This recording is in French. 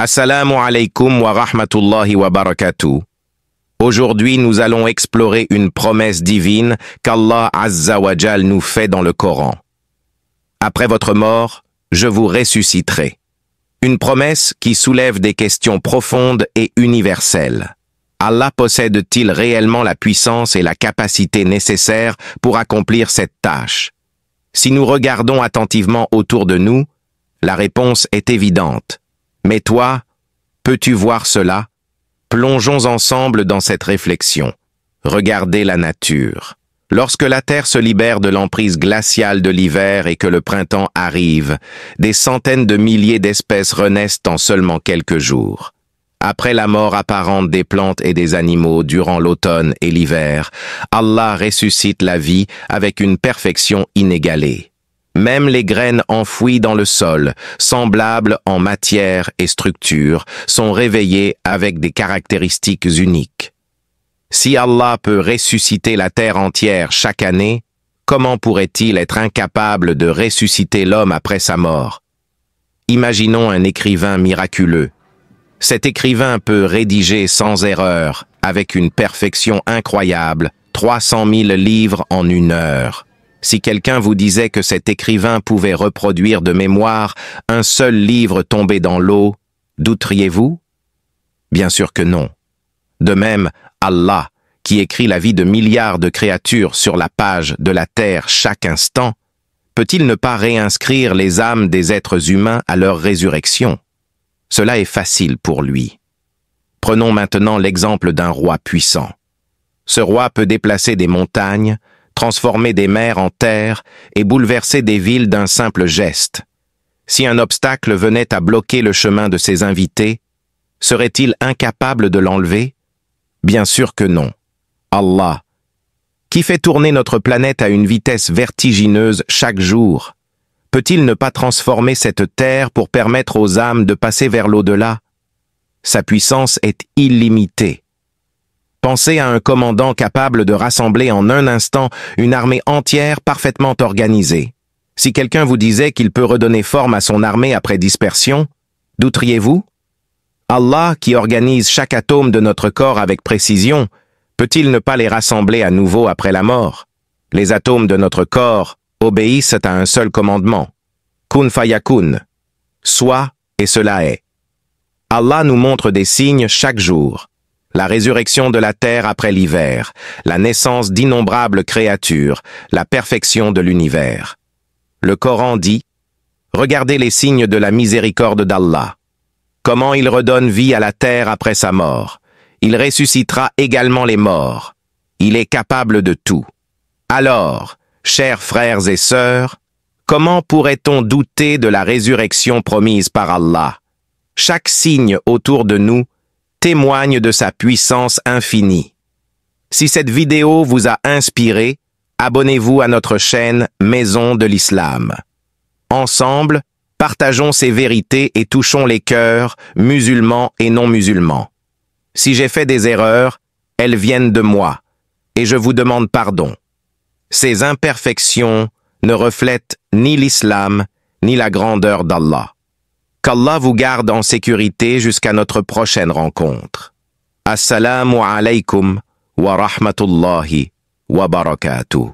Assalamu alaikum wa rahmatullahi wa barakatuh. Aujourd'hui, nous allons explorer une promesse divine qu'Allah Azza wa Jal nous fait dans le Coran. Après votre mort, je vous ressusciterai. Une promesse qui soulève des questions profondes et universelles. Allah possède-t-il réellement la puissance et la capacité nécessaires pour accomplir cette tâche? Si nous regardons attentivement autour de nous, la réponse est évidente. Mais toi, peux-tu voir cela? Plongeons ensemble dans cette réflexion. Regardez la nature. Lorsque la Terre se libère de l'emprise glaciale de l'hiver et que le printemps arrive, des centaines de milliers d'espèces renaissent en seulement quelques jours. Après la mort apparente des plantes et des animaux durant l'automne et l'hiver, Allah ressuscite la vie avec une perfection inégalée. Même les graines enfouies dans le sol, semblables en matière et structure, sont réveillées avec des caractéristiques uniques. Si Allah peut ressusciter la terre entière chaque année, comment pourrait-il être incapable de ressusciter l'homme après sa mort? Imaginons un écrivain miraculeux. Cet écrivain peut rédiger sans erreur, avec une perfection incroyable, 300 000 livres en 1 heure. Si quelqu'un vous disait que cet écrivain pouvait reproduire de mémoire un seul livre tombé dans l'eau, douteriez-vous? Bien sûr que non. De même, Allah, qui écrit la vie de milliards de créatures sur la page de la terre chaque instant, peut-il ne pas réinscrire les âmes des êtres humains à leur résurrection? Cela est facile pour lui. Prenons maintenant l'exemple d'un roi puissant. Ce roi peut déplacer des montagnes, transformer des mers en terre et bouleverser des villes d'un simple geste. Si un obstacle venait à bloquer le chemin de ses invités, serait-il incapable de l'enlever? Bien sûr que non. Allah, qui fait tourner notre planète à une vitesse vertigineuse chaque jour, peut-il ne pas transformer cette terre pour permettre aux âmes de passer vers l'au-delà? Sa puissance est illimitée. Pensez à un commandant capable de rassembler en un instant une armée entière parfaitement organisée. Si quelqu'un vous disait qu'il peut redonner forme à son armée après dispersion, douteriez-vous? Allah, qui organise chaque atome de notre corps avec précision, peut-il ne pas les rassembler à nouveau après la mort? Les atomes de notre corps obéissent à un seul commandement. Kun fayakun. Sois et cela est. Allah nous montre des signes chaque jour. La résurrection de la terre après l'hiver, la naissance d'innombrables créatures, la perfection de l'univers. Le Coran dit « Regardez les signes de la miséricorde d'Allah. Comment il redonne vie à la terre après sa mort. Il ressuscitera également les morts. Il est capable de tout. Alors, chers frères et sœurs, comment pourrait-on douter de la résurrection promise par Allah? Chaque signe autour de nous témoigne de sa puissance infinie. Si cette vidéo vous a inspiré, abonnez-vous à notre chaîne Maison de l'Islam. Ensemble, partageons ces vérités et touchons les cœurs, musulmans et non musulmans. Si j'ai fait des erreurs, elles viennent de moi, et je vous demande pardon. Ces imperfections ne reflètent ni l'islam, ni la grandeur d'Allah. Qu'Allah vous garde en sécurité jusqu'à notre prochaine rencontre. Assalamu alaikum wa rahmatullahi wa barakatuh.